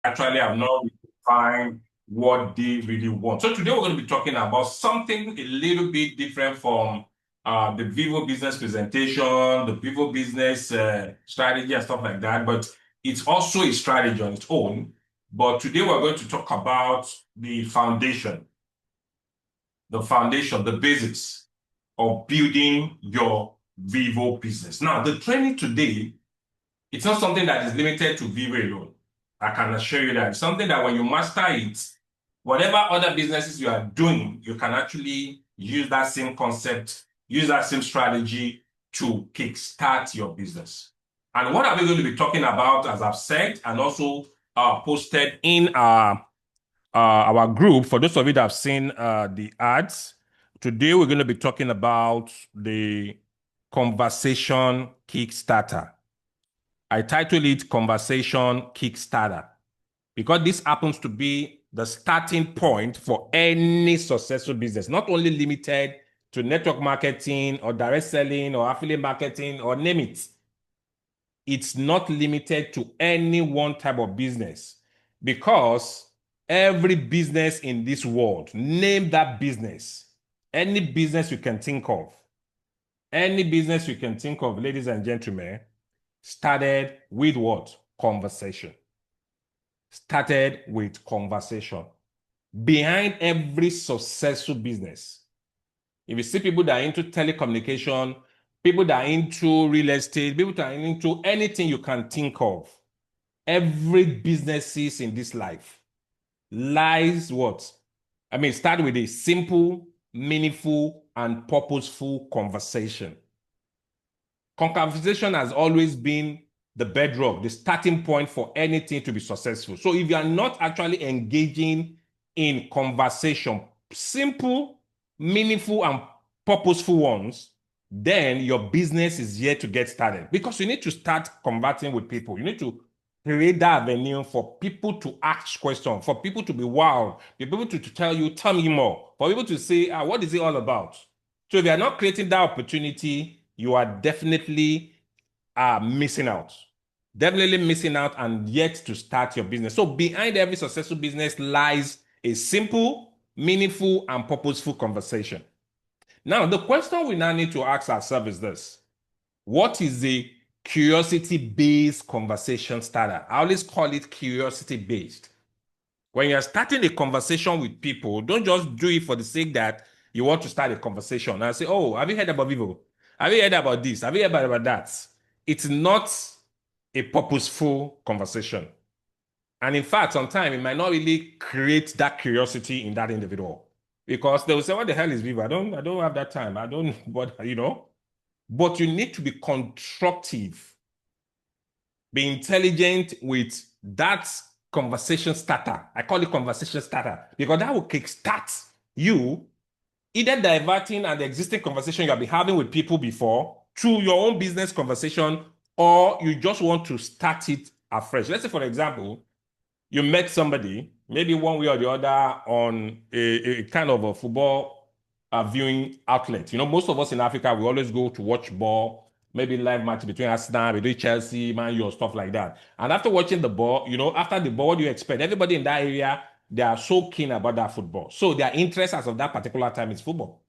actually have not defined what they really want. So today we're going to be talking about something a little bit different from the Vyvo business presentation, the Vyvo business strategy and stuff like that, but it's also a strategy on its own. But today we're going to talk about the foundation, the basics of building your Vyvo business. Now, the training today, it's not something that is limited to Vyvo alone. I can assure you that it's something that when you master it, whatever other businesses you are doing, you can actually use that same concept, use that same strategy to kickstart your business. And what are we going to be talking about, as I've said, and also posted in our group? For those of you that have seen the ads, today we're going to be talking about the Conversation Kickstarter. I titled it Conversation Kickstarter because this happens to be the starting point for any successful business, not only limited to network marketing or direct selling or affiliate marketing or name it. It's not limited to any one type of business because every business in this world, name that business, any business you can think of, ladies and gentlemen, started with what? Conversation. Started with conversation. Behind every successful business, if you see people that are into telecommunication, people that are into real estate, people that are into anything you can think of, every businesses in this life lies what? Start with a simple, meaningful, and purposeful conversation. Conversation has always been the bedrock, the starting point for anything to be successful. So if you are not actually engaging in conversation, simple, meaningful, and purposeful ones, then your business is yet to get started because you need to start converting with people. You need to create that avenue for people to ask questions, for people to be wowed, for people to tell you, tell me more, for people to say, what is it all about? So if you are not creating that opportunity, you are definitely missing out. Definitely missing out and yet to start your business. So behind every successful business lies a simple, meaningful, and purposeful conversation. Now, the question we now need to ask ourselves is this. What is the curiosity-based conversation starter? I always call it curiosity-based. When you're starting a conversation with people, don't just do it for the sake that you want to start a conversation and say, oh, have you heard about Vyvo? Have you heard about this? Have you heard about that? It's not a purposeful conversation. And in fact, sometimes it might not really create that curiosity in that individual because they will say, what the hell is Vyvo? I don't have that time. I don't, but you need to be constructive, be intelligent with that conversation starter. I call it conversation starter because that will kickstart you either diverting an existing conversation you have been having with people before to your own business conversation, or you just want to start it afresh. Let's say, for example, you met somebody, maybe one way or the other, on a kind of a football viewing outlet. Most of us in Africa, we always go to watch ball, maybe live match between Arsenal, between Chelsea, Man U, or stuff like that. And after watching the ball, after the ball, what do you expect? Everybody in that area, they are so keen about that football. So their interest as of that particular time is football.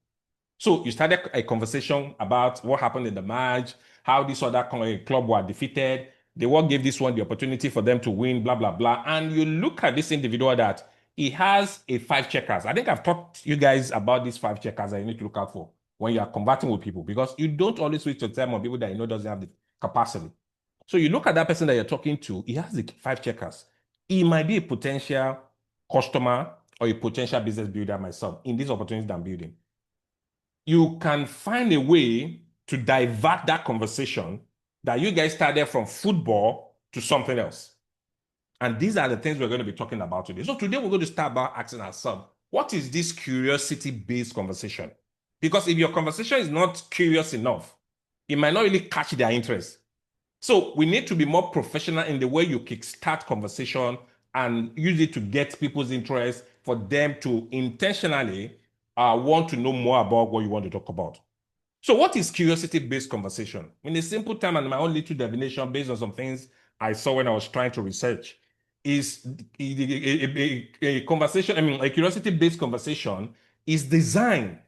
So you started a conversation about what happened in the match, how this other club were defeated. They what gave this one the opportunity for them to win, blah, blah, blah. And you look at this individual that he has a 5 checkers. I think I've talked to you guys about these 5 checkers that you need to look out for when you are converting with people because you don't always waste your time on people that doesn't have the capacity. So you look at that person that you're talking to, he has the 5 checkers. He might be a potential customer or a potential business builder myself in these opportunities that I'm building. You can find a way to divert that conversation that you guys started from football to something else. And these are the things we're going to be talking about today. So today we're going to start by asking ourselves, what is this curiosity-based conversation? Because if your conversation is not curious enough, it might not really catch their interest. So we need to be more professional in the way you kickstart conversation and use it to get people's interest for them to intentionally want to know more about what you want to talk about. So what is curiosity-based conversation? In a simple term and my own little definition based on some things I saw when I was trying to research. is a conversation, I mean, a curiosity-based conversation is designed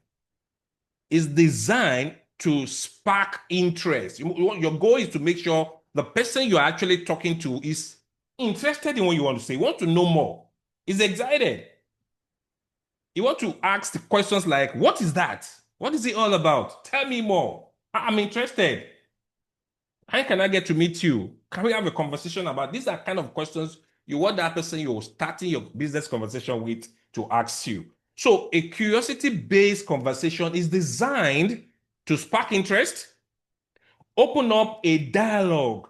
to spark interest. Your goal is to make sure the person you're actually talking to is interested in what you want to say, want to know more, is excited. You want to ask the questions like, what is that? What is it all about? Tell me more. I'm interested. How can I get to meet you? Can we have a conversation about these? Are kind of questions you want that person you're starting your business conversation with to ask you. So a curiosity-based conversation is designed to spark interest, open up a dialogue.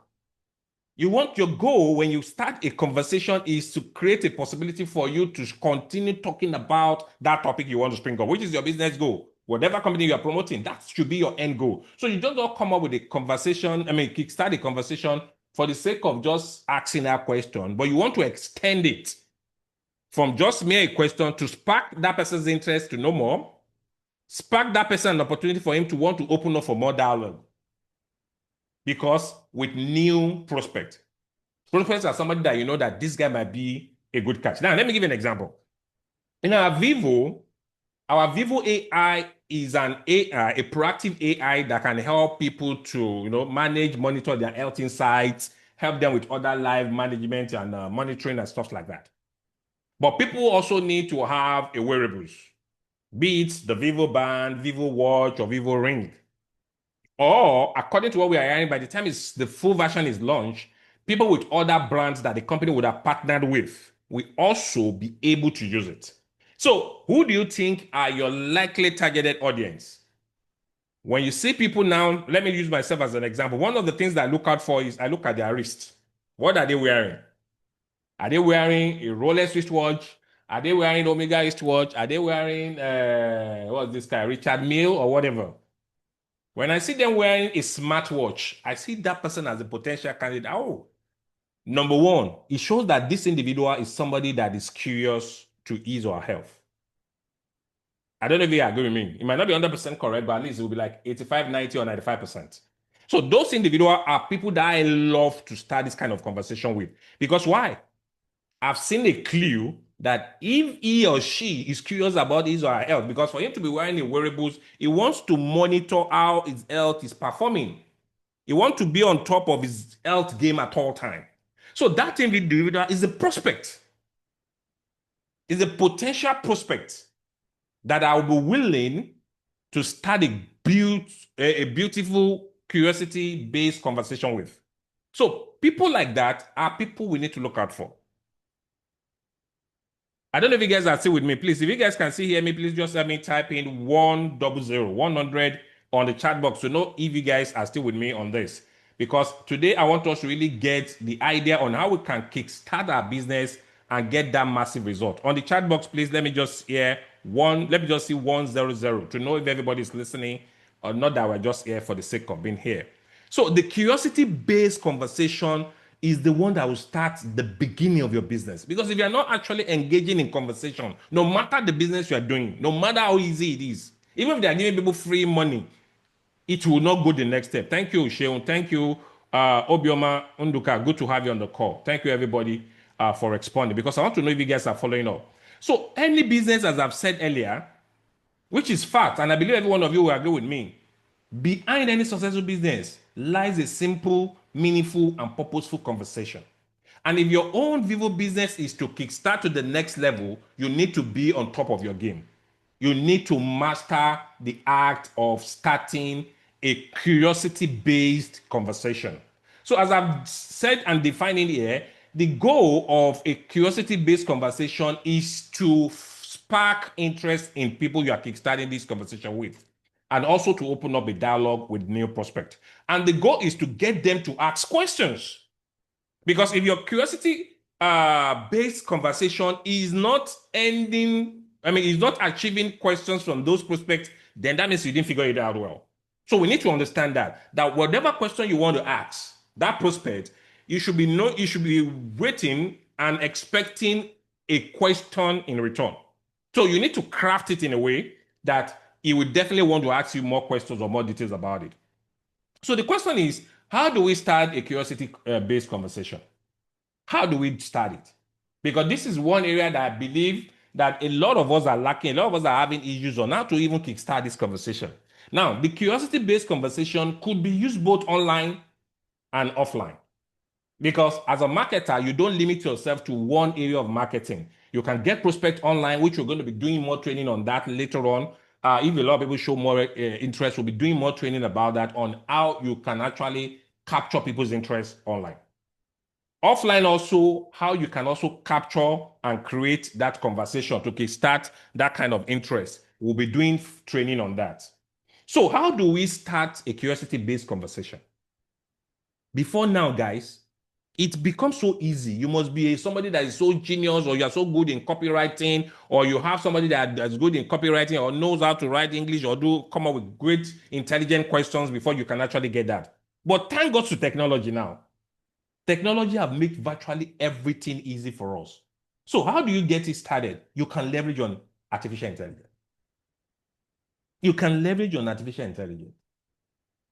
You want your goal when you start a conversation is to create a possibility for you to continue talking about that topic you want to spring up, which is your business goal. Whatever company you are promoting, that should be your end goal. So you don't just come up with a conversation, kickstart a conversation for the sake of just asking that question, but you want to extend it from just mere question to spark that person's interest to know more, spark that person an opportunity for him to want to open up for more dialogue. Because with new prospects are somebody that you know that this guy might be a good catch. Now, let me give you an example. In our Vyvo AI is an AI, a proactive AI that can help people to, manage, monitor their health insights, help them with other live management and monitoring and stuff like that. But people also need to have a wearables, be it the Vyvo Band, Vyvo Watch, or Vyvo Ring. Or, according to what we are hearing, by the time the full version is launched, people with other brands that the company would have partnered with will also be able to use it. So, who do you think are your likely targeted audience? When you see people now, let me use myself as an example. One of the things that I look out for is I look at their wrist. What are they wearing? Are they wearing a Rolex wristwatch? Are they wearing Omega wristwatch? Are they wearing, what's this guy, Richard Mille or whatever? When I see them wearing a smartwatch, I see that person as a potential candidate. Oh, number one, it shows that this individual is somebody that is curious to his or her health. I don't know if you agree with me. It might not be 100% correct, but at least it will be like 85, 90, or 95%. So those individuals are people that I love to start this kind of conversation with. Because why? I've seen a clue that if he or she is curious about his or her health, because for him to be wearing a wearables, he wants to monitor how his health is performing. He wants to be on top of his health game at all time. So that individual is a prospect, is a potential prospect that I will be willing to start a beautiful curiosity-based conversation with. So people like that are people we need to look out for. I don't know if you guys are still with me. Please, if you guys can hear me, please just let me type in 100 on the chat box to know if you guys are still with me on this. Because today I want us to really get the idea on how we can kickstart our business and get that massive result. On the chat box, please let me just see 100 to know if everybody is listening or not, that we're just here for the sake of being here. So the curiosity-based conversation is the one that will start the beginning of your business. Because if you're not actually engaging in conversation, no matter the business you are doing, no matter how easy it is, even if they're giving people free money, it will not go the next step. Thank you, Sheon. Thank you, Obioma Unduka. Good to have you on the call. Thank you, everybody, for responding, because I want to know if you guys are following up. So any business, as I've said earlier, which is fact, and I believe every one of you will agree with me, behind any successful business lies a simple, meaningful, and purposeful conversation. And if your own Vyvo business is to kickstart to the next level, you need to be on top of your game. You need to master the act of starting a curiosity-based conversation. So as I've said and defined in here, the goal of a curiosity-based conversation is to spark interest in people you are kickstarting this conversation with, and also to open up a dialogue with new prospects. And the goal is to get them to ask questions. Because if your curiosity-based conversation is not is not achieving questions from those prospects, then that means you didn't figure it out well. So we need to understand that whatever question you want to ask that prospect, you should be waiting and expecting a question in return. So you need to craft it in a way that he would definitely want to ask you more questions or more details about it. So the question is, how do we start a curiosity-based conversation? How do we start it? Because this is one area that I believe that a lot of us are lacking, a lot of us are having issues on how to even kickstart this conversation. Now, the curiosity-based conversation could be used both online and offline. Because as a marketer, you don't limit yourself to one area of marketing. You can get prospect online, which we're going to be doing more training on that later on. If a lot of people show more interest, we'll be doing more training about that on how you can actually capture people's interest online. Offline also, how you can also capture and create that conversation to kickstart that kind of interest. We'll be doing training on that. So how do we start a curiosity-based conversation? Before now, guys, it becomes so easy. You must be somebody that is so genius, or you're so good in copywriting, or you have somebody that's good in copywriting or knows how to write English or come up with great, intelligent questions before you can actually get that. But thank God to technology now. Technology have made virtually everything easy for us. So how do you get it started? You can leverage on artificial intelligence. You can leverage on artificial intelligence.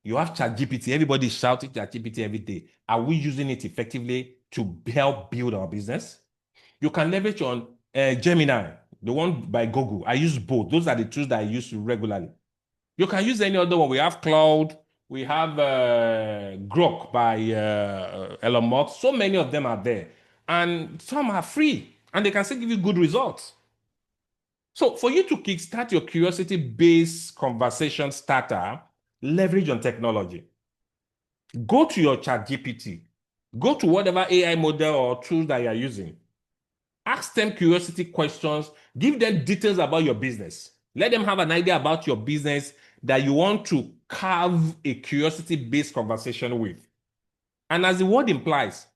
You have ChatGPT. Everybody is shouting ChatGPT every day. Are we using it effectively to help build our business? You can leverage on Gemini, the one by Google. I use both. Those are the tools that I use regularly. You can use any other one. We have Cloud. We have Grok by Elon Musk. So many of them are there. And some are free. And they can still give you good results. So for you to kickstart your curiosity-based conversation starter, leverage on technology. Go to your ChatGPT. Go to whatever AI model or tool that you're using. Ask them curiosity questions. Give them details about your business. Let them have an idea about your business that you want to carve a curiosity-based conversation with. And as the word implies,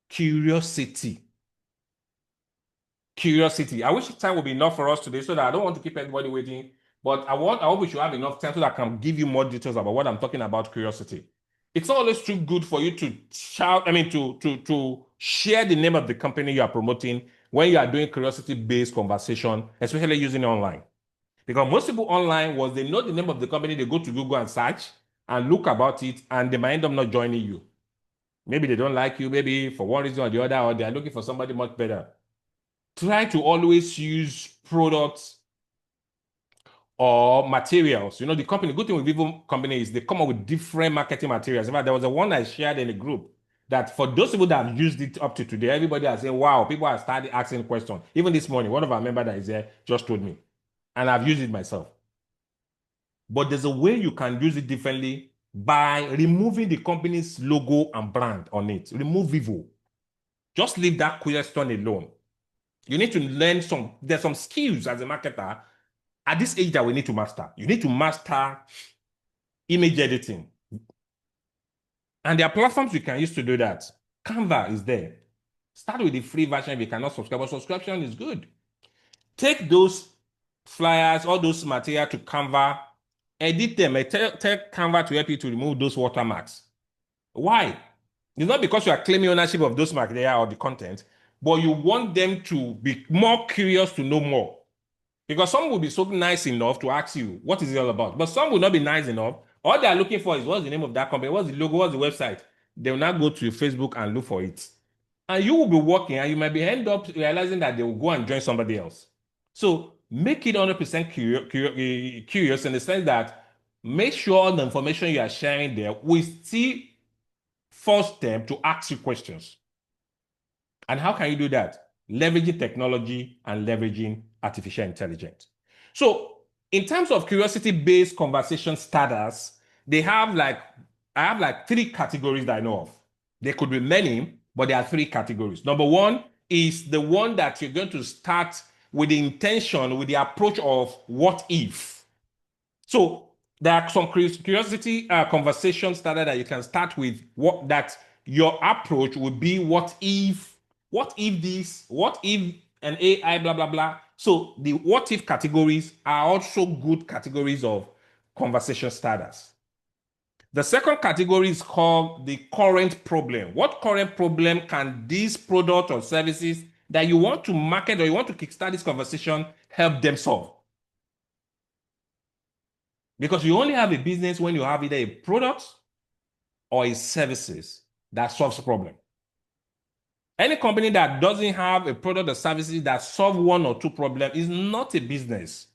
curiosity. Curiosity. I wish time would be enough for us today so that I don't want to keep everybody waiting. But I hope we should have enough time so that I can give you more details about what I'm talking about curiosity. It's not always too good for you to to share the name of the company you are promoting when you are doing curiosity-based conversation, especially using it online. Because most people online, once they know the name of the company, they go to Google and search and look about it, and they might end up not joining you. Maybe they don't like you, maybe for one reason or the other, or they are looking for somebody much better. Try to always use products or materials. You know, the good thing with Vyvo company is they come up with different marketing materials. In fact, there was a one I shared in a group that for those people that have used it up to today, everybody has said, wow, people have started asking questions. Even this morning, one of our members that is there just told me, and I've used it myself. But there's a way you can use it differently by removing the company's logo and brand on it. Remove Vyvo. Just leave that question alone. You need to learn there's some skills as a marketer at this age that we need to master. You need to master image editing. And there are platforms you can use to do that. Canva is there. Start with the free version if you cannot subscribe, but subscription is good. Take those flyers, all those material to Canva, edit them, and tell Canva to help you to remove those watermarks. Why? It's not because you are claiming ownership of those material or the content, but you want them to be more curious to know more. Because some will be so nice enough to ask you, what is it all about? But some will not be nice enough. All they are looking for is what's the name of that company, what's the logo, what's the website. They will not go to Facebook and look for it. And you will be working and you might be end up realizing that they will go and join somebody else. So make it 100% curious in the sense that make sure the information you are sharing there will still force them to ask you questions. And how can you do that? Leveraging technology and leveraging artificial intelligence. So in terms of curiosity-based conversation starters, I have like 3 categories that I know of. There could be many, but there are 3 categories. Number one is the one that you're going to start with the intention, with the approach of what if. So there are some curiosity conversation starter that you can start with that your approach would be what if this, what if an AI, blah, blah, blah. So the what if categories are also good categories of conversation starters. The second category is called the current problem. What current problem can these products or services that you want to market or you want to kickstart this conversation help them solve? Because you only have a business when you have either a product or a services that solves a problem. Any company that doesn't have a product or services that solve one or two problems is not a business.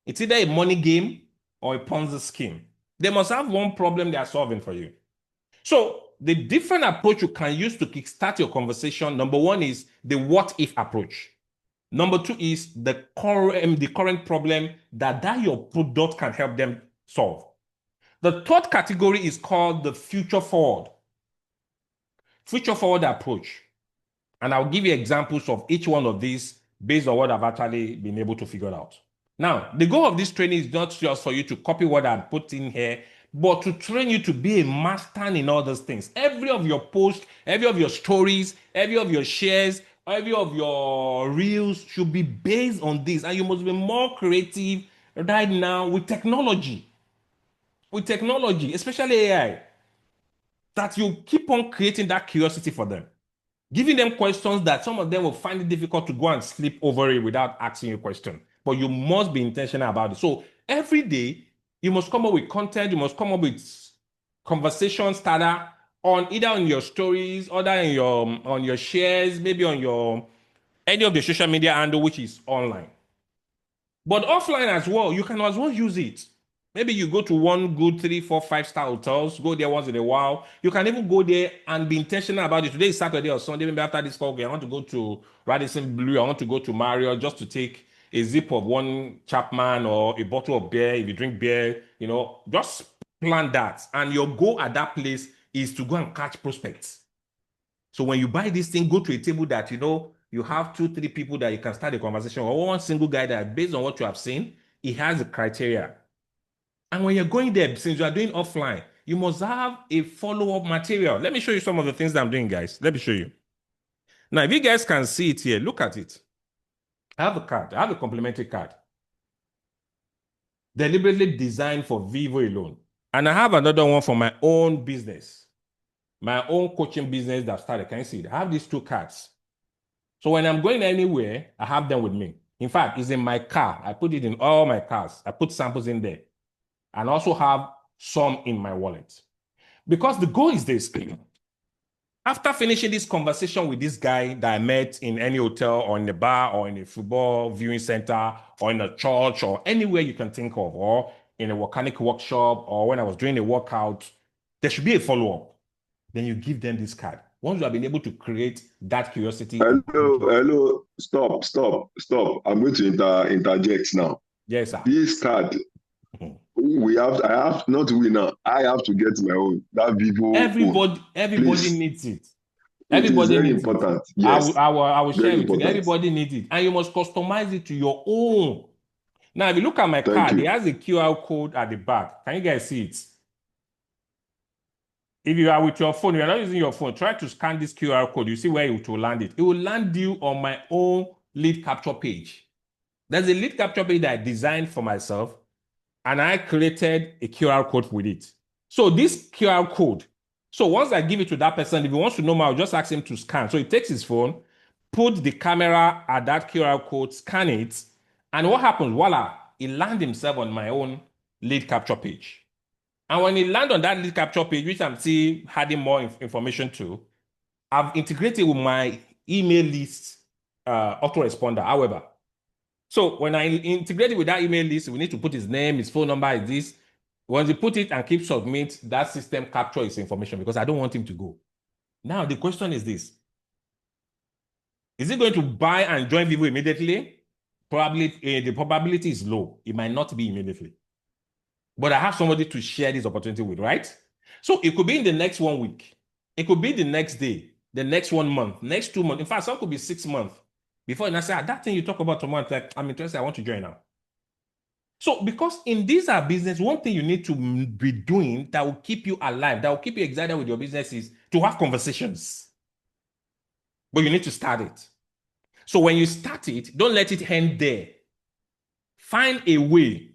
It's either a money game or a Ponzi scheme. They must have one problem they are solving for you. So the different approach you can use to kickstart your conversation, number one is the what if approach. Number two is the current problem that your product can help them solve. The third category is called the future forward approach. And I'll give you examples of each one of these based on what I've actually been able to figure out. Now, the goal of this training is not just for you to copy what I've put in here, but to train you to be a master in all those things. Every of your posts, every of your stories, every of your shares, every of your reels should be based on this. And you must be more creative right now with technology. With technology, especially AI, that you keep on creating that curiosity for them. Giving them questions that some of them will find it difficult to go and sleep over it without asking you a question. But you must be intentional about it. So every day, you must come up with content. You must come up with conversation starter on either on your stories, or on your shares, maybe on your any of the social media handle which is online. But offline as well, you can as well use it. Maybe you go to one good 3, 4, 5-star hotels, go there once in a while. You can even go there and be intentional about it. Today is Saturday or Sunday, maybe after this call, okay, I want to go to Radisson Blue, I want to go to Marriott just to take a zip of one Chapman or a bottle of beer. If you drink beer, just plan that. And your goal at that place is to go and catch prospects. So when you buy this thing, go to a table that you have 2, 3 people that you can start a conversation, or one single guy that, based on what you have seen, he has the criteria. And when you're going there, since you are doing offline, you must have a follow-up material. Let me show you some of the things that I'm doing, guys. Let me show you. Now, if you guys can see it here, look at it. I have a card. I have a complimentary card. Deliberately designed for Vyvo alone. And I have another one for my own business. My own coaching business that I've started. Can you see it? I have these 2 cards. So when I'm going anywhere, I have them with me. In fact, it's in my car. I put it in all my cars. I put samples in there. And also have some in my wallet. Because the goal is this. After finishing this conversation with this guy that I met in any hotel or in a bar or in a football viewing center or in a church or anywhere you can think of, or in a volcanic workshop, or when I was doing a workout, there should be a follow-up. Then you give them this card. Once you have been able to create that curiosity. Hello. Stop. I'm going to interject now. Yes, sir. This card, I have not we now. I have to get my own. That Vyvo. Everybody needs it. Everybody needs important. It. Yes. I will share it with you. Everybody needs it. And you must customize it to your own. Now, if you look at my card, it has a QR code at the back. Can you guys see it? If you are with your phone, you're not using your phone, try to scan this QR code. You see where it will land it. It will land you on my own lead capture page. There's a lead capture page that I designed for myself, and I created a QR code with it. So this QR code, so once I give it to that person, if he wants to know more, I'll just ask him to scan. So he takes his phone, put the camera at that QR code, scan it, and what happens? Voila, he lands himself on my own lead capture page. And when he lands on that lead capture page, which I'm still adding more information to, I've integrated with my email list autoresponder, however. So when I integrate it with that email list, we need to put his name, his phone number, is this. Once you put it and keep submit, that system captures his information because I don't want him to go. Now, the question is this. Is he going to buy and join Vyvo immediately? Probably, the probability is low. It might not be immediately. But I have somebody to share this opportunity with, right? So it could be in the next 1 week. It could be the next day, the next 1 month, next 2 months. In fact, some could be 6 months. Before and I say, that thing you talk about tomorrow, like, I'm interested, I want to join now. So because in this business, one thing you need to be doing that will keep you alive, that will keep you excited with your business is to have conversations. But you need to start it. So when you start it, don't let it end there. Find a way,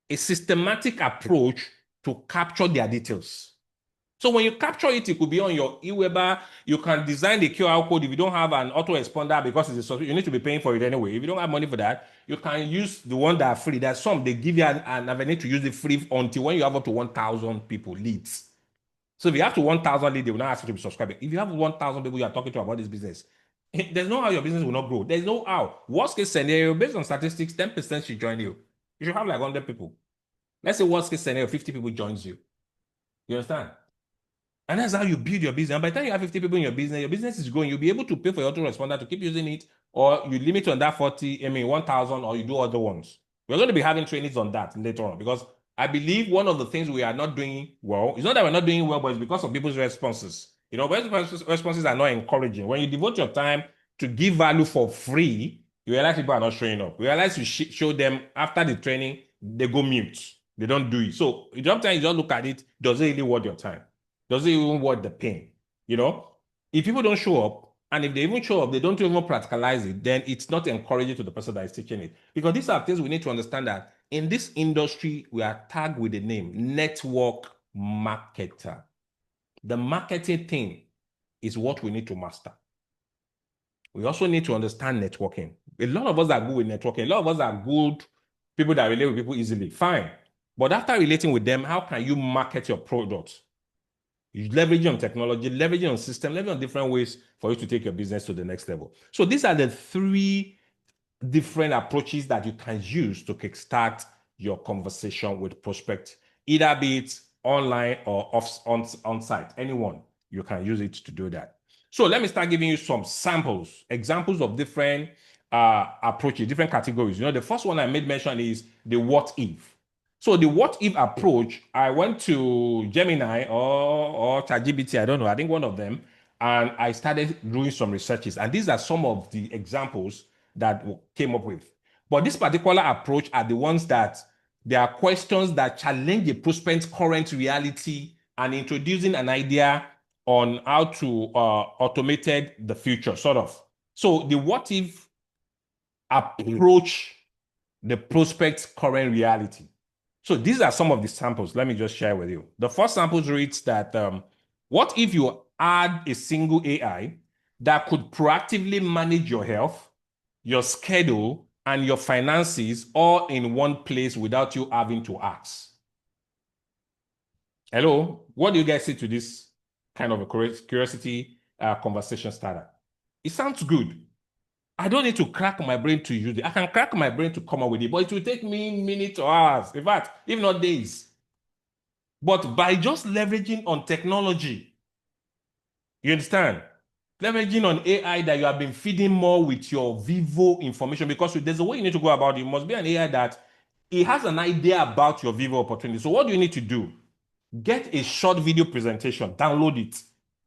a systematic approach to capture their details. So when you capture it, it could be on your eWeber. You can design the QR code if you don't have an autoresponder because it's a, you need to be paying for it anyway. If you don't have money for that, you can use the one that are free. There's some, they give you an avenue to use it free until when you have up to 1,000 people leads. So if you have to 1,000 leads, they will not ask you to be subscribing. If you have 1,000 people you are talking to about this business, there's no how your business will not grow. There's no how. Worst case scenario, based on statistics, 10% should join you. You should have like 100 people. Let's say worst case scenario, 50 people joins you. You understand? And that's how you build your business. And by the time you have 50 people in your business is growing. You'll be able to pay for your autoresponder to keep using it, or you limit on that 1,000, or you do other ones. We're going to be having trainings on that later on, because I believe one of the things we are not doing well, it's not that we're not doing well, but it's because of people's responses. You know, responses are not encouraging. When you devote your time to give value for free, you realize people are not showing up. You realize you show them after the training, they go mute. They don't do it. So sometimes you just look at it, does it really worth your time? Does it even worth the pain? You know, if people don't show up, and if they even show up, they don't even practicalize it, then it's not encouraging to the person that is teaching it. Because these are things we need to understand, that in this industry, we are tagged with the name network marketer. The marketing thing is what we need to master. We also need to understand networking. A lot of us are good with networking. A lot of us are good people that relate with people easily. Fine. But after relating with them, how can you market your product? You leverage on technology, leveraging on system, leveraging on different ways for you to take your business to the next level. So these are the 3 different approaches that you can use to kickstart your conversation with prospect, either be it online or on-site. Anyone, you can use it to do that. So let me start giving you some examples of different approaches, different categories. You know, the first one I made mention is the what if. So the what if approach, I went to Gemini or ChatGPT, I don't know, I think one of them, and I started doing some researches. And these are some of the examples that came up with. But this particular approach are the ones that there are questions that challenge the prospect's current reality and introducing an idea on how to automate the future, sort of. So the what if approach the prospect's current reality. So these are some of the samples. Let me just share with you. The first sample reads that, what if you add a single AI that could proactively manage your health, your schedule, and your finances all in one place without you having to ask? Hello, what do you guys say to this kind of a curiosity conversation starter? It sounds good. I don't need to crack my brain to use it. I can crack my brain to come up with it, but it will take me minutes or hours. In fact, if not days. But by just leveraging on technology, you understand? Leveraging on AI that you have been feeding more with your Vyvo information, because there's a way you need to go about it. It must be an AI that it has an idea about your Vyvo opportunity. So what do you need to do? Get a short video presentation, download it,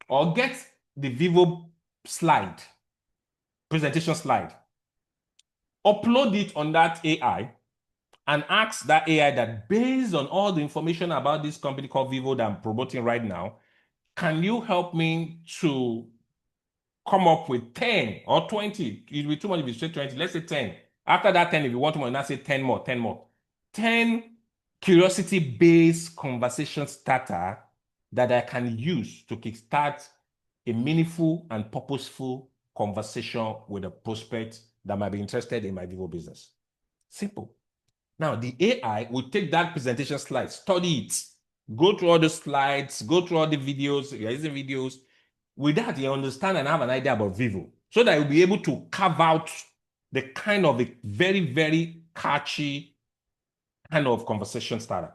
or get the Vyvo presentation slide, upload it on that AI, and ask that AI that, based on all the information about this company called Vyvo that I'm promoting right now, can you help me to come up with 10 or 20? It will be too much if you say 20. Let's say 10. After that 10, if you want more, now say 10 more, 10 more. 10 curiosity-based conversation starter that I can use to kickstart a meaningful and purposeful conversation with a prospect that might be interested in my Vyvo business. Simple. Now, the AI will take that presentation slide, study it, go through all the slides, go through all the videos, you're using videos. With that, you understand and have an idea about Vyvo, so that you'll be able to carve out the kind of a very, very catchy kind of conversation starter.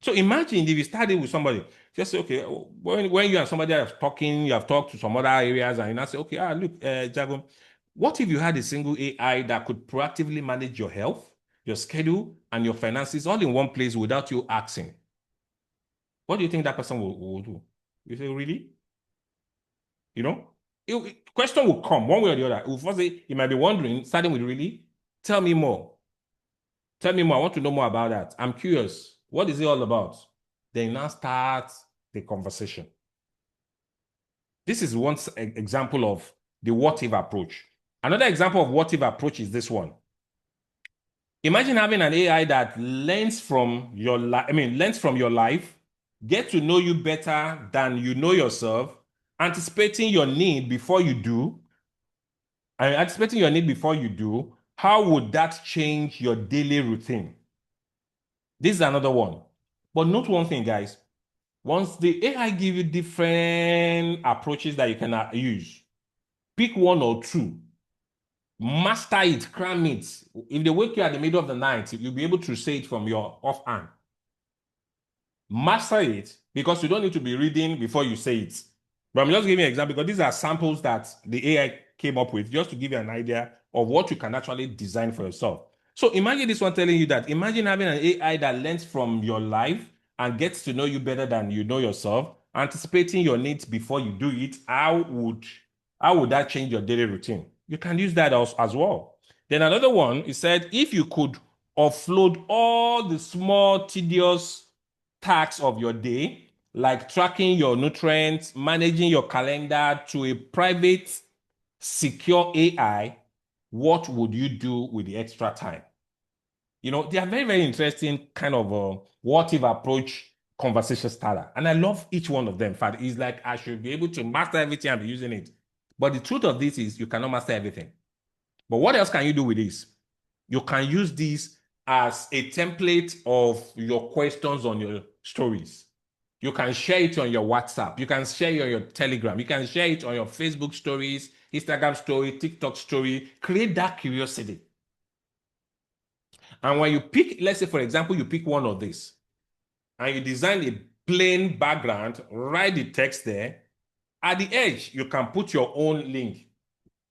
So imagine if you started with somebody, just say, okay, when you and somebody are talking, you have talked to some other areas, and you now say, okay, look, Jago, what if you had a single AI that could proactively manage your health, your schedule, and your finances all in one place without you asking? What do you think that person will do? You say, really? You know, question will come one way or the other. First say, you might be wondering, starting with really, tell me more. Tell me more. I want to know more about that. I'm curious. What is it all about? Then now start the conversation. This is one example of the what if approach. Another example of what if approach is this one. Imagine having an AI that learns from your life, get to know you better than you know yourself, anticipating your need before you do. And anticipating your need before you do, how would that change your daily routine? This is another one. But note one thing, guys. Once the AI give you different approaches that you can use, pick one or two, master it, cram it. If they wake you at the middle of the night, you'll be able to say it from your offhand. Master it, because you don't need to be reading before you say it. But I'm just giving you an example because these are samples that the AI came up with just to give you an idea of what you can actually design for yourself. So imagine this one telling you that, imagine having an AI that learns from your life and gets to know you better than you know yourself, anticipating your needs before you do it. How would that change your daily routine? You can use that as well. Then another one, it said, if you could offload all the small, tedious tasks of your day, like tracking your nutrients, managing your calendar, to a private, secure AI, what would you do with the extra time? You know, they are very, very interesting kind of what if approach conversation starter. And I love each one of them. In fact, it's like I should be able to master everything and be using it. But the truth of this is you cannot master everything. But what else can you do with this? You can use this as a template of your questions on your stories. You can share it on your WhatsApp. You can share it on your Telegram. You can share it on your Facebook stories, Instagram story, TikTok story. Create that curiosity. And when you pick, let's say, for example, you pick one of these and you design a plain background, write the text there. At the edge, you can put your own link.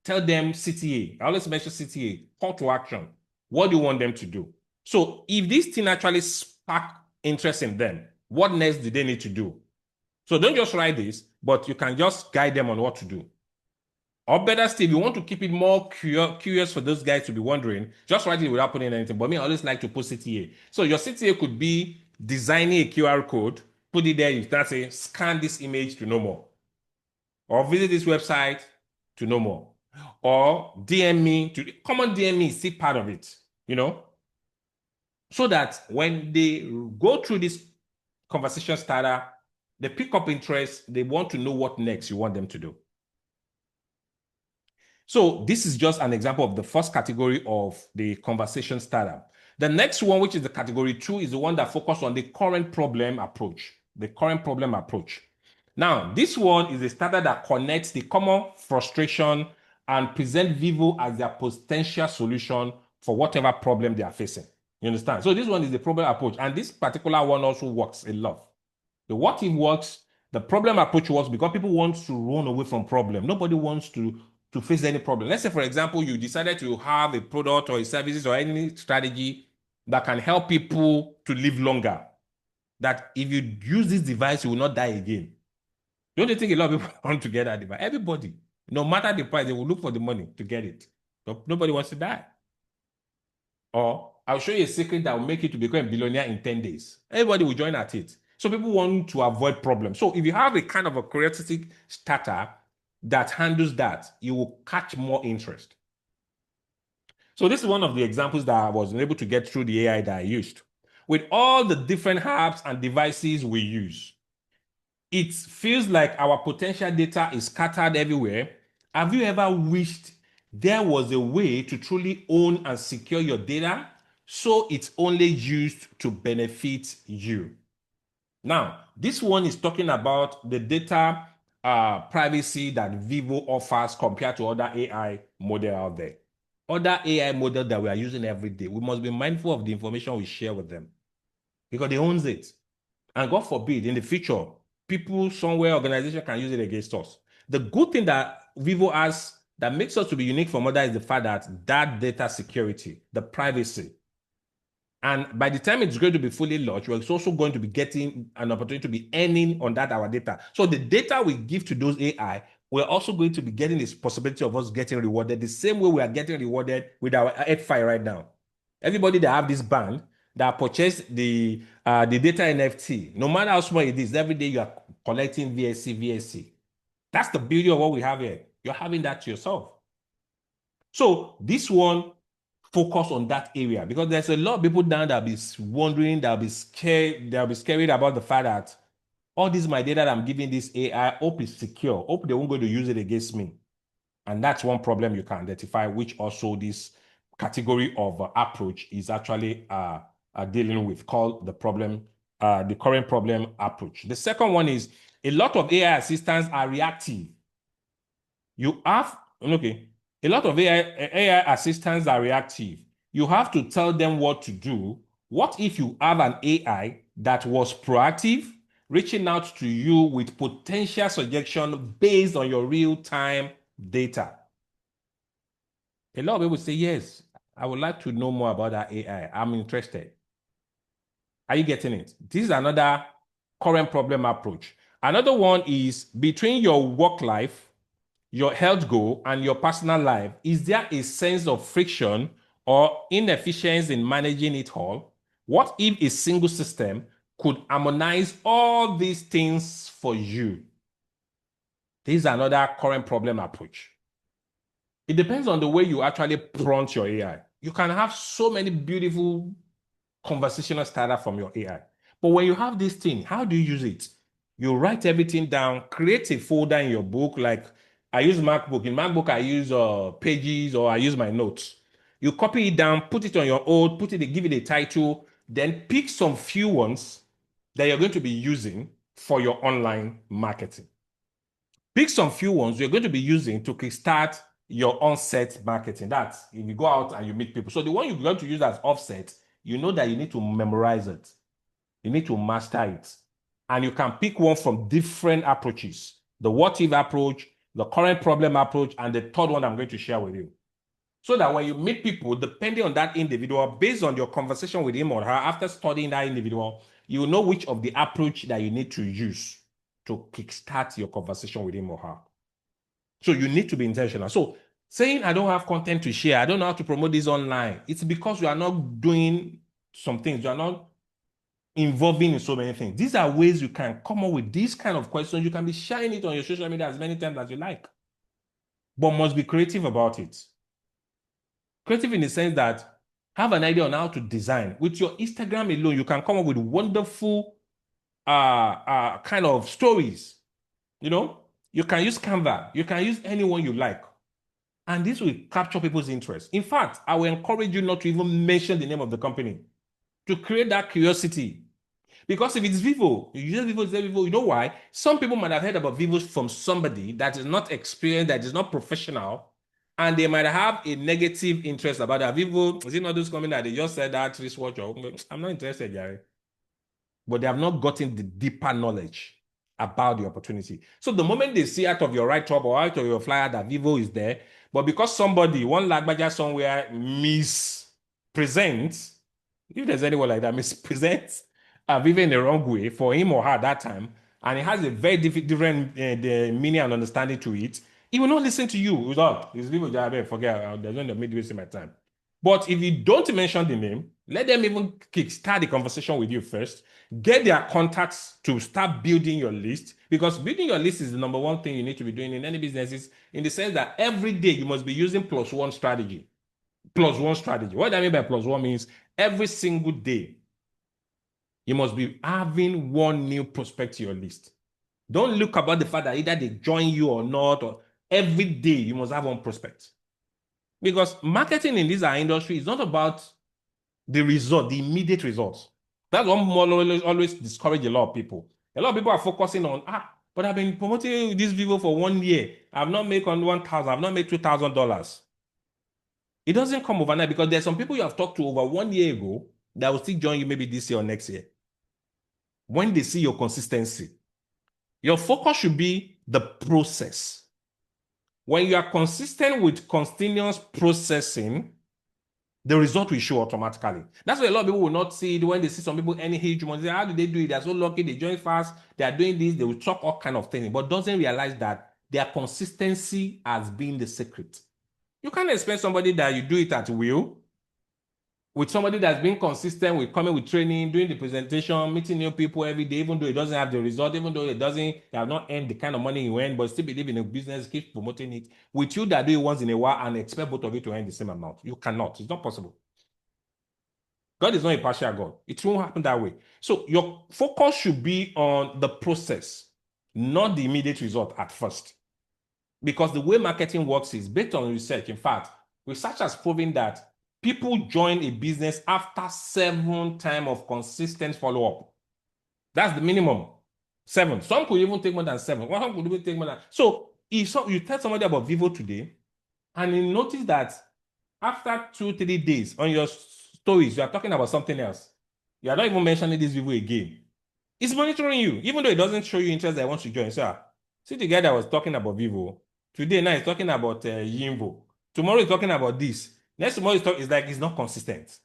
Tell them CTA. I always mention CTA, call to action. What do you want them to do? So if this thing actually spark interest in them, what next do they need to do? So don't just write this, but you can just guide them on what to do. Or better still, if you want to keep it more curious for those guys to be wondering, just write it without putting anything. But me, I always like to put CTA. So your CTA could be designing a QR code, put it there, you start saying, scan this image to know more. Or visit this website to know more. Or DM me, common DM me is still part of it, you know? So that when they go through this conversation starter, they pick up interest, they want to know what next you want them to do. So this is just an example of the first category of the conversation starter. The next one, which is the category 2, is the one that focuses on the current problem approach. The current problem approach. Now, this one is a starter that connects the common frustration and present Vyvo as their potential solution for whatever problem they are facing. You understand? So this one is the problem approach. And this particular one also works a lot. The what if works, the problem approach works because people want to run away from problem. Nobody wants to face any problem. Let's say, for example, you decided to have a product or a services or any strategy that can help people to live longer. That if you use this device, you will not die again. Don't you think a lot of people want to get that device? Everybody, no matter the price, they will look for the money to get it. But nobody wants to die. Or I'll show you a secret that will make you to become a billionaire in 10 days. Everybody will join at it. So people want to avoid problems. So if you have a kind of a curiosity starter that handles that, you will catch more interest. So this is one of the examples that I was able to get through the AI that I used. With all the different apps and devices we use, it feels like our potential data is scattered everywhere. Have you ever wished there was a way to truly own and secure your data so it's only used to benefit you? Now, this one is talking about the data privacy that Vyvo offers compared to other AI models out there. Other AI models that we are using every day, we must be mindful of the information we share with them because they own it. And God forbid, in the future, people somewhere, organization can use it against us. The good thing that Vyvo has that makes us to be unique from others is the fact that data security, the privacy. And by the time it's going to be fully launched, we're also going to be getting an opportunity to be earning on that our data. So the data we give to those AI, we're also going to be getting this possibility of us getting rewarded the same way we are getting rewarded with our HealthFi right now. Everybody that have this band that purchased the data NFT, no matter how small it is, every day you are collecting VSC. That's the beauty of what we have here. You're having that to yourself. So this one focus on that area because there's a lot of people down that will be wondering, they'll be scared about the fact that all this my data that I'm giving this AI, hope is secure, hope they won't go to use it against me. And that's one problem you can identify, which also this category of approach is actually dealing with, called the problem the current problem approach. The second one is a lot of AI assistants are reactive. A lot of AI assistants are reactive. You have to tell them what to do. What if you have an AI that was proactive, reaching out to you with potential suggestion based on your real-time data? A lot of people say, yes, I would like to know more about that AI. I'm interested. Are you getting it? This is another current problem approach. Another one is between your work life, your health goal, and your personal life, is there a sense of friction or inefficiency in managing it all? What if a single system could harmonize all these things for you? This is another current problem approach. It depends on the way you actually prompt your AI. You can have so many beautiful conversational starter from your AI. But when you have this thing, how do you use it? You write everything down, create a folder in your book. Like I use MacBook. In MacBook, I use Pages, or I use my notes. You copy it down, put it on your own, give it a title, then pick some few ones that you're going to be using for your online marketing. Pick some few ones you're going to be using to kickstart your on-set marketing. That's if you go out and you meet people. So the one you're going to use as offset, you know that you need to memorize it. You need to master it. And you can pick one from different approaches. The what if approach, the current problem approach, and the third one I'm going to share with you. So that when you meet people, depending on that individual, based on your conversation with him or her, after studying that individual, you know which of the approach that you need to use to kickstart your conversation with him or her. So you need to be intentional. So saying I don't have content to share, I don't know how to promote this online, it's because you are not doing some things. You are not involving in so many things. These are ways you can come up with these kind of questions. You can be sharing it on your social media as many times as you like, but must be creative about it. Creative in the sense that have an idea on how to design. With your Instagram alone, you can come up with wonderful kind of stories. You know, you can use Canva, you can use anyone you like. And this will capture people's interest. In fact, I will encourage you not to even mention the name of the company to create that curiosity. Because if it's Vyvo, you use Vyvo, say Vyvo, you know why? Some people might have heard about Vyvo from somebody that is not experienced, that is not professional, and they might have a negative interest about that. Vyvo, is it not those company that they just said that wristwatch? I'm not interested, Gary. But they have not gotten the deeper knowledge about the opportunity. So the moment they see out of your write-up or out of your flyer that Vyvo is there, but because somebody, one lagbaja somewhere mispresents, if there's anyone like that, mispresents Vyvo in the wrong way for him or her at that time, and it has a very different meaning and understanding to it, he will not listen to you. It's Vyvo, forget, there's no need wasting my time. But if you don't mention the name, let them even kickstart the conversation with you first. Get their contacts to start building your list, because building your list is the number one thing you need to be doing in any businesses, in the sense that every day you must be using +1 strategy. +1 strategy. What I mean by +1 means every single day you must be having one new prospect to your list. Don't look about the fact that either they join you or not, or every day you must have one prospect. Because marketing in this industry is not about the result, the immediate results. That's what always discourage a lot of people. A lot of people are focusing on, but I've been promoting this Vyvo for 1 year. I've not made $1,000, I've not made $2,000. It doesn't come overnight, because there's some people you have talked to over 1 year ago that will still join you maybe this year or next year. When they see your consistency, your focus should be the process. When you are consistent with continuous processing, the result will show automatically. That's why a lot of people will not see it when they see some people earning huge money. Say, how do they do it? They're so lucky, they join fast, they are doing this, they will talk all kind of things, but doesn't realize that their consistency has been the secret. You can't expect somebody that you do it at will, with somebody that's been consistent with coming with training, doing the presentation, meeting new people every day, even though it doesn't have the result, even though they have not earned the kind of money you earn, but still believe in a business, keep promoting it. With you that do it once in a while and expect both of you to earn the same amount. You cannot. It's not possible. God is not a partial God. It won't happen that way. So your focus should be on the process, not the immediate result at first. Because the way marketing works is based on research. In fact, research has proven that people join a business after 7 times of consistent follow-up. That's the minimum. 7. Some could even take more than 7. One could even take more than. So if you tell somebody about Vyvo today, and you notice that after 2-3 days on your stories, you are talking about something else. You are not even mentioning this Vyvo again. It's monitoring you, even though it doesn't show you interest that wants to join. So, see the guy that was talking about Vyvo. Today, now he's talking about Yimbo. Tomorrow he's talking about this. Next tomorrow it's like it's not consistent.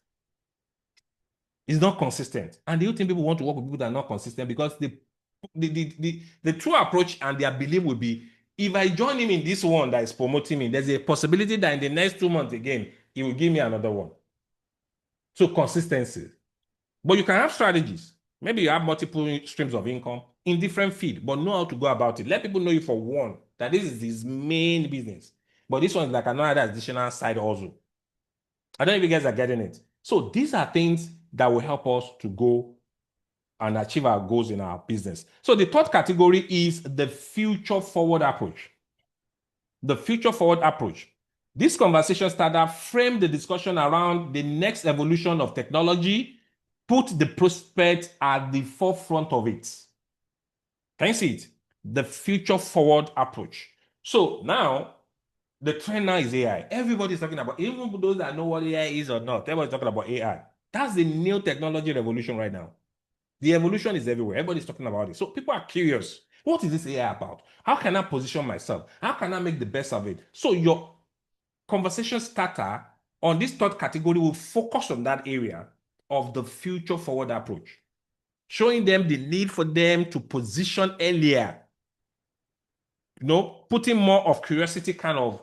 It's not consistent. And do you think people want to work with people that are not consistent? Because the true approach and their belief will be, if I join him in this one that is promoting me, there's a possibility that in the next 2 months again, he will give me another one. So consistency. But you can have strategies. Maybe you have multiple streams of income in different feed, but know how to go about it. Let people know you for one, that this is his main business. But this one is like another additional side also. I don't know if you guys are getting it. So these are things that will help us to go and achieve our goals in our business. So the third category is the future forward approach. The future forward approach. This conversation starter framed the discussion around the next evolution of technology, put the prospect at the forefront of it. Can you see it? The future forward approach. So now, the trend now is AI. Everybody's talking about, even those that know what AI is or not, everybody's talking about AI. That's the new technology revolution right now. The evolution is everywhere. Everybody's talking about it. So people are curious. What is this AI about? How can I position myself? How can I make the best of it? So your conversation starter on this third category will focus on that area of the future forward approach, showing them the need for them to position earlier, putting more of curiosity kind of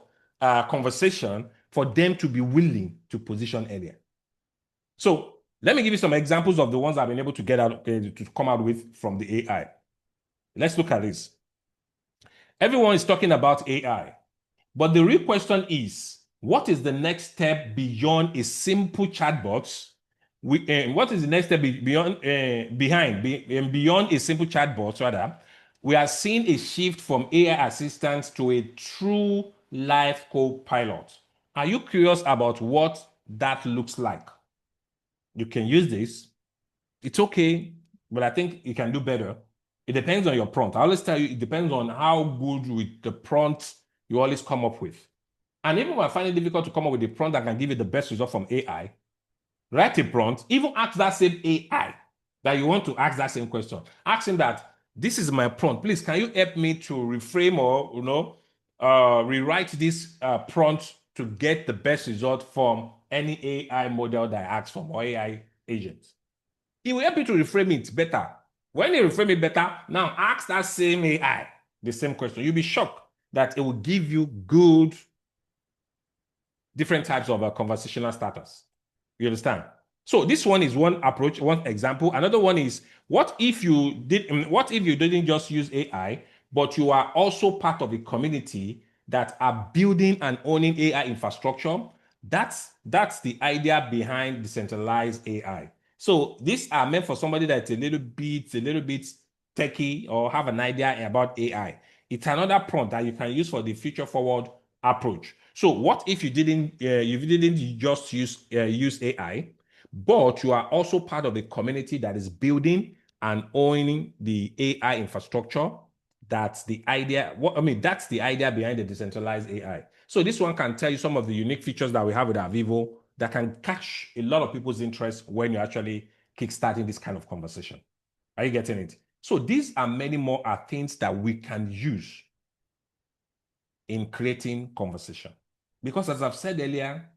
conversation for them to be willing to position earlier. So let me give you some examples of the ones I've been able to get out to come out with from the AI. Let's look at this. Everyone is talking about AI, but the real question is, what is the next step beyond a simple chatbot? What is the next step beyond a simple chatbot? Rather, we are seeing a shift from AI assistants to a true life co-pilot. Are you curious about what that looks like? You can use this. It's okay, but I think you can do better. It depends on your prompt. I always tell you, it depends on how good with the prompt you always come up with. And even if I find it difficult to come up with a prompt that can give you the best result from AI, write a prompt, even ask that same AI that you want to ask that same question. Ask him that, this is my prompt. Please, can you help me to reframe or, rewrite this prompt to get the best result from any AI model that I ask from or AI agent? He will help you to reframe it better. When you reframe it better, now ask that same AI the same question. You'll be shocked that it will give you good, different types of conversational starters. You understand? So this one is one approach, one example. Another one is, what if you didn't just use AI, but you are also part of a community that are building and owning AI infrastructure? That's the idea behind decentralized AI. So these are meant for somebody that's a little bit techie or have an idea about AI. It's another prompt that you can use for the future forward approach. So what if you didn't just use AI, but you are also part of a community that is building and owning the AI infrastructure? That's the idea. That's the idea behind the decentralized AI. So this one can tell you some of the unique features that we have with our Vyvo that can catch a lot of people's interest when you're actually kickstarting this kind of conversation. Are you getting it? So these are many more things that we can use in creating conversation. Because as I've said earlier,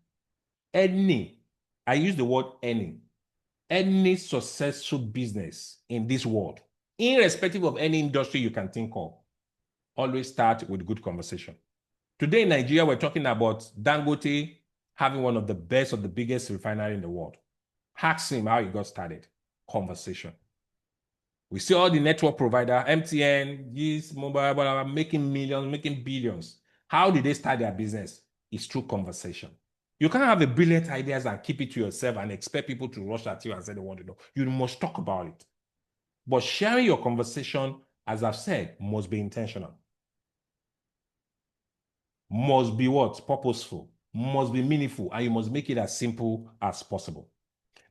I use the word any successful business in this world, irrespective of any industry you can think of, always start with good conversation. Today in Nigeria, we're talking about Dangote having one of the best of the biggest refinery in the world. Ask him how he got started. Conversation. We see all the network provider, MTN, this mobile, blah, blah, making millions, making billions. How did they start their business? It's through conversation. You can't have a brilliant ideas and keep it to yourself and expect people to rush at you and say they want to know. You must talk about it. But sharing your conversation, as I've said, must be intentional. Must be what? Purposeful. Must be meaningful. And you must make it as simple as possible.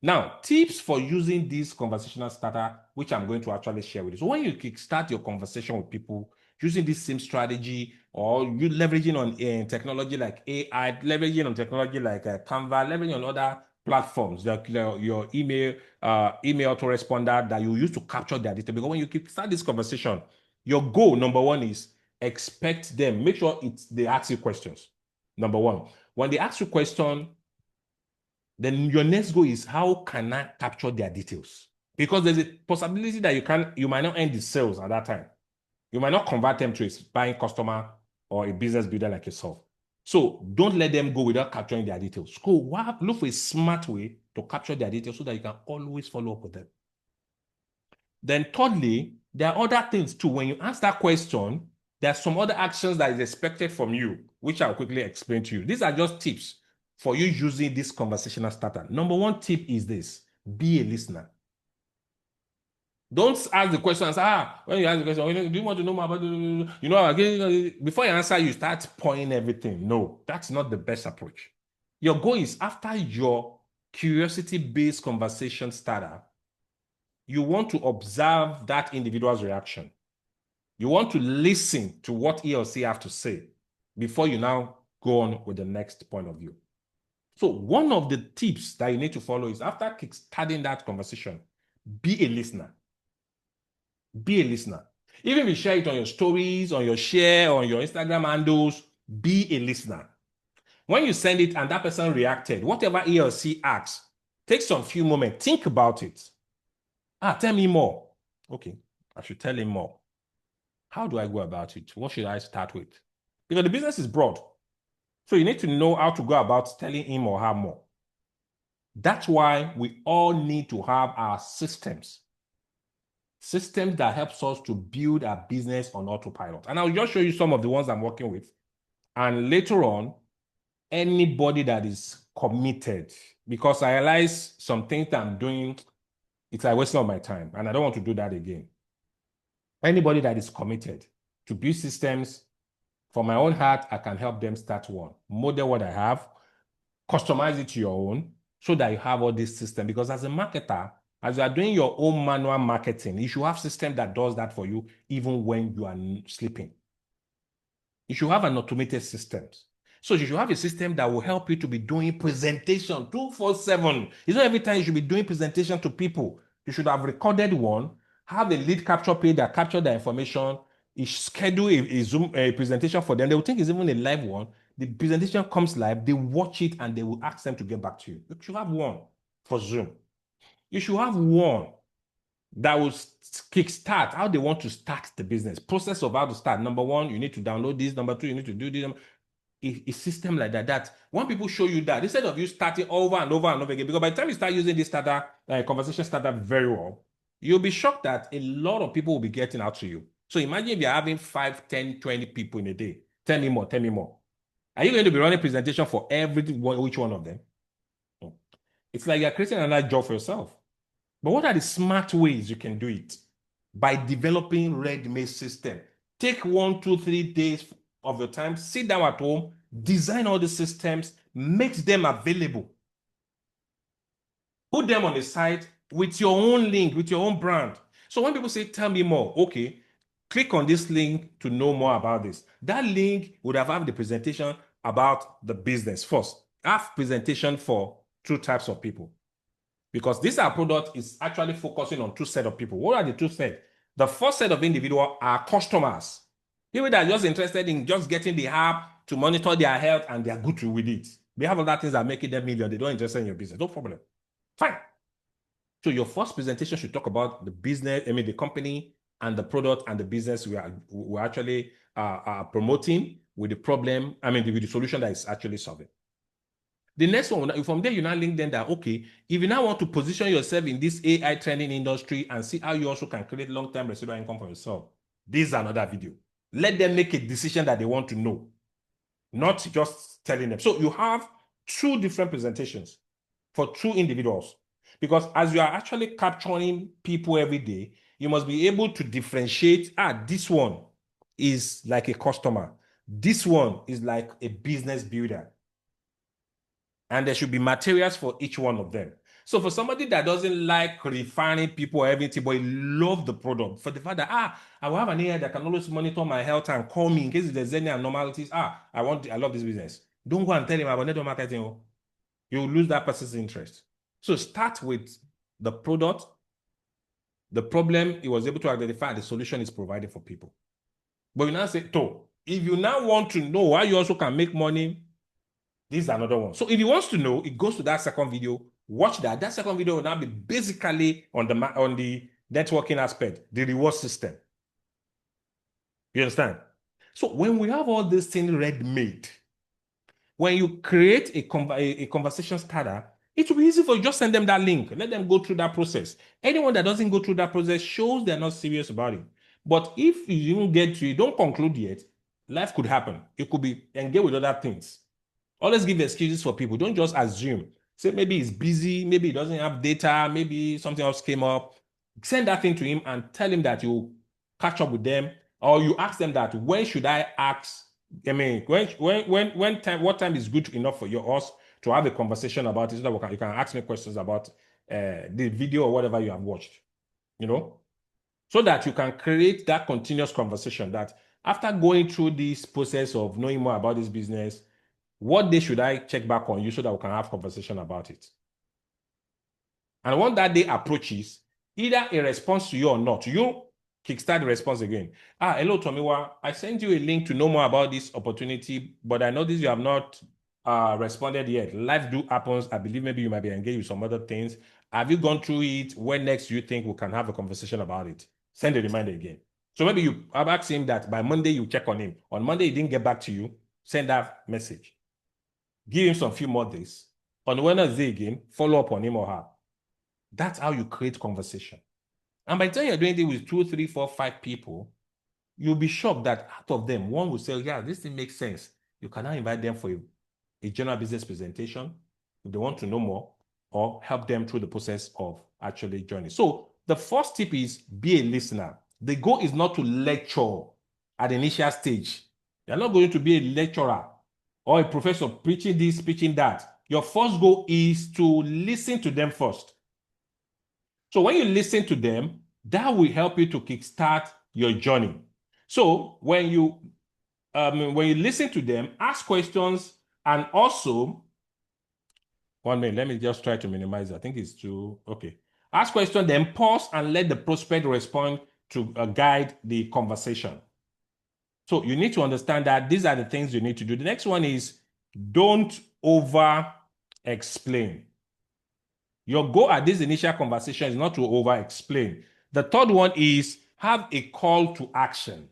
Now, tips for using this conversational starter, which I'm going to actually share with you. So when you kickstart your conversation with people using this same strategy, or you leveraging on technology like AI, leveraging on technology like Canva, leveraging on other platforms, like your email autoresponder that you use to capture their data. Because when you kickstart this conversation, your goal, number one, is expect them. Make sure they ask you questions. Number one, when they ask you question, then your next goal is how can I capture their details? Because there's a possibility that you might not end the sales at that time. You might not convert them to a buying customer or a business builder like yourself. So don't let them go without capturing their details. Go look for a smart way to capture their details so that you can always follow up with them. Then thirdly, there are other things too. When you ask that question, there are some other actions that is expected from you, which I'll quickly explain to you. These are just tips for you using this conversational starter. Number one tip is this: be a listener. Don't ask the question and say, when you ask the question, do you want to know more about, before you answer, you start pointing everything. No, that's not the best approach. Your goal is, after your curiosity-based conversation starter, you want to observe that individual's reaction. You want to listen to what he or she have to say before you now go on with the next point of view. So one of the tips that you need to follow is, after kickstarting that conversation, be a listener. Be a listener. Even if you share it on your stories, on your share, on your Instagram handles, be a listener. When you send it and that person reacted, whatever he or she asks, take some few moments, think about it. Tell me more. Okay, I should tell him more. How do I go about it? What should I start with? Because the business is broad. So you need to know how to go about telling him or her more. That's why we all need to have our systems that helps us to build our business on autopilot. And I'll just show you some of the ones I'm working with. And later on, anybody that is committed, because I realize some things that I'm doing, it's a waste of my time, and I don't want to do that again. Anybody that is committed to build systems, from my own heart, I can help them start one. Model what I have, customize it to your own, so that you have all this system. Because as a marketer, as you are doing your own manual marketing, you should have a system that does that for you even when you are sleeping. You should have an automated system. So you should have a system that will help you to be doing presentation 24/7. It's not every time you should be doing presentation to people. You should have recorded one, have a lead capture page that capture the information, you schedule a Zoom presentation for them. They will think it's even a live one. The presentation comes live, they watch it, and they will ask them to get back to you. You should have one for Zoom. You should have one that will kickstart how they want to start the business. Process of how to start. Number one, you need to download this. Number two, you need to do this. A system like that. When people show you that, instead of you starting over and over and over again, because by the time you start using this starter, conversation starter very well, you'll be shocked that a lot of people will be getting out to you. So imagine if you're having 5, 10, 20 people in a day. Tell me more, tell me more. Are you going to be running a presentation for which one of them? It's like you're creating another job for yourself. But what are the smart ways you can do it? By developing ready-made system. Take 1, 2, 3 days of your time, sit down at home, design all the systems, make them available. Put them on the site with your own link, with your own brand. So when people say, tell me more, okay, click on this link to know more about this. That link would have the presentation about the business first. Have presentation for 2 types of people. Because this our product is actually focusing on 2 sets of people. What are the 2 sets? The first set of individuals are customers. People that are just interested in just getting the app to monitor their health, and they are good with it. They have other things that are making them million. They don't interested in your business. No problem. Fine. So your first presentation should talk about the business, the company and the product and the business we're actually promoting, with the problem, with the solution that is actually solving. The next one, from there, you now link them that, okay, if you now want to position yourself in this AI training industry and see how you also can create long-term residual income for yourself, this is another video. Let them make a decision that they want to know, not just telling them. So you have 2 different presentations for 2 individuals, because as you are actually capturing people every day, you must be able to differentiate, this one is like a customer, this one is like a business builder. And there should be materials for each one of them. So for somebody that doesn't like refining people or everything, but he loves the product, for the fact that, I will have an AI that can always monitor my health and call me in case there's any abnormalities. I love this business. Don't go and tell him about network marketing. Oh. You will lose that person's interest. So start with the product, the problem he was able to identify, the solution is provided for people. But you now say, if you now want to know how you also can make money, this is another one. So if he wants to know, it goes to that second video. Watch that. That second video will now be basically on the networking aspect, the reward system. You understand? So when we have all these things ready-made, when you create a conversation starter, it will be easy for you. Just send them that link. Let them go through that process. Anyone that doesn't go through that process shows they're not serious about it. But if you don't get to it, don't conclude yet, life could happen. It could be engage with other things. Always give excuses for people. Don't just assume. Say maybe he's busy, maybe he doesn't have data, maybe something else came up. Send that thing to him and tell him that you catch up with them, or you ask them that when should I ask? I mean, what time is good enough for us to have a conversation about it, so that you can ask me questions about the video or whatever you have watched, so that you can create that continuous conversation that after going through this process of knowing more about this business, what day should I check back on you so that we can have conversation about it? And when that day approaches, either a response to you or not, you kickstart the response again. Hello, Tomiwa. I sent you a link to know more about this opportunity, but I noticed you have not responded yet. Life do happens. I believe maybe you might be engaged with some other things. Have you gone through it? When next do you think we can have a conversation about it? Send a reminder again. So maybe you have asked him that by Monday you check on him. On Monday he didn't get back to you. Send that message. Give him some few more days. On Wednesday again, follow up on him or her. That's how you create conversation. And by the time you're doing it with 2, 3, 4, 5 people, you'll be shocked that out of them, one will say, yeah, this thing makes sense. You can now invite them for a general business presentation if they want to know more, or help them through the process of actually joining. So the first tip is be a listener. The goal is not to lecture at the initial stage. You're not going to be a lecturer or a professor preaching this, preaching that. Your first goal is to listen to them first. So when you listen to them, that will help you to kickstart your journey. So when you listen to them, ask questions, and also, 1 minute, let me just try to minimize it. I think it's too, okay. Ask questions, then pause and let the prospect respond to guide the conversation. So you need to understand that these are the things you need to do. The next one is don't over-explain. Your goal at this initial conversation is not to over-explain. The third one is have a call to action.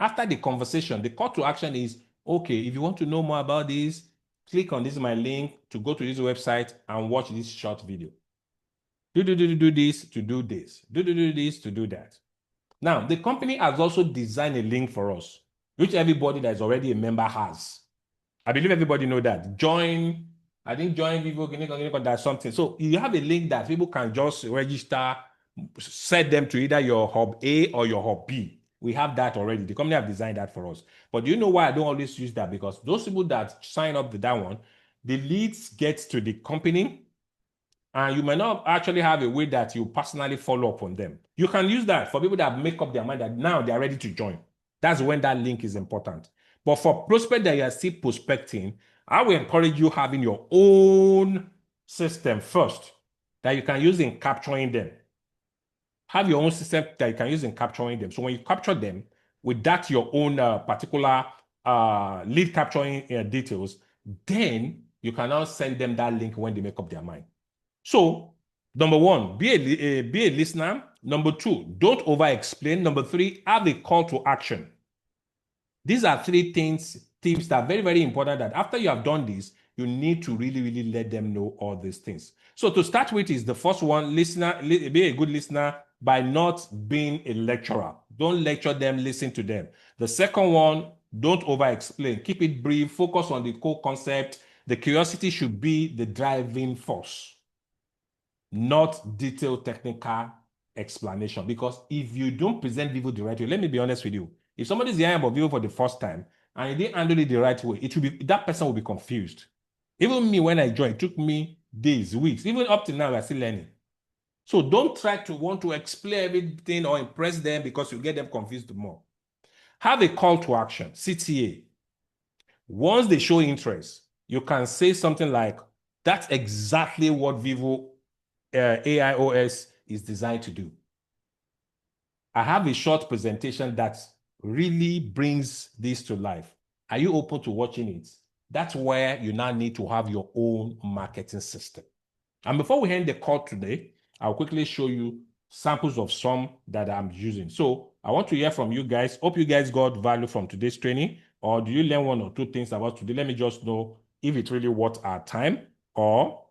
After the conversation, the call to action is, okay, if you want to know more about this, click on this, my link to go to this website and watch this short video. Do this to do this. Do this to do that. Now, the company has also designed a link for us, which everybody that is already a member has. I believe everybody know that. Join Vyvo, that's something. So you have a link that people can just register, set them to either your hub A or your hub B. We have that already. The company have designed that for us. But do you know why I don't always use that? Because those people that sign up to that one, the leads get to the company, and you might not actually have a way that you personally follow up on them. You can use that for people that make up their mind that now they are ready to join. That's when that link is important. But for prospect that you are still prospecting, I will encourage you having your own system first that you can use in capturing them. Have your own system that you can use in capturing them. So when you capture them, with that your own particular lead capturing details, then you can now send them that link when they make up their mind. So, number 1, be a listener. Number 2, don't over-explain. Number 3, have a call to action. These are 3 tips that are very, very important, that after you have done this, you need to really, really let them know all these things. So to start with is the first one, be a good listener by not being a lecturer. Don't lecture them, listen to them. The second one, don't over-explain. Keep it brief, focus on the core concept. The curiosity should be the driving force, not detailed technical explanation. Because if you don't present Vyvo the right way, let me be honest with you, if somebody's hearing about Vyvo for the first time and you didn't handle it the right way, that person will be confused. Even me, when I joined, it took me days, weeks, even up to now, we're still learning. So don't try to want to explain everything or impress them because you get them confused more. Have a call to action, CTA. Once they show interest, you can say something like, that's exactly what Vyvo AI OS is designed to do. I have a short presentation that really brings this to life. Are you open to watching it? That's where you now need to have your own marketing system. And before we end the call today, I'll quickly show you samples of some that I'm using. So I want to hear from you guys. Hope you guys got value from today's training, or do you learn one or two things about today? Let me just know if it really worth our time, or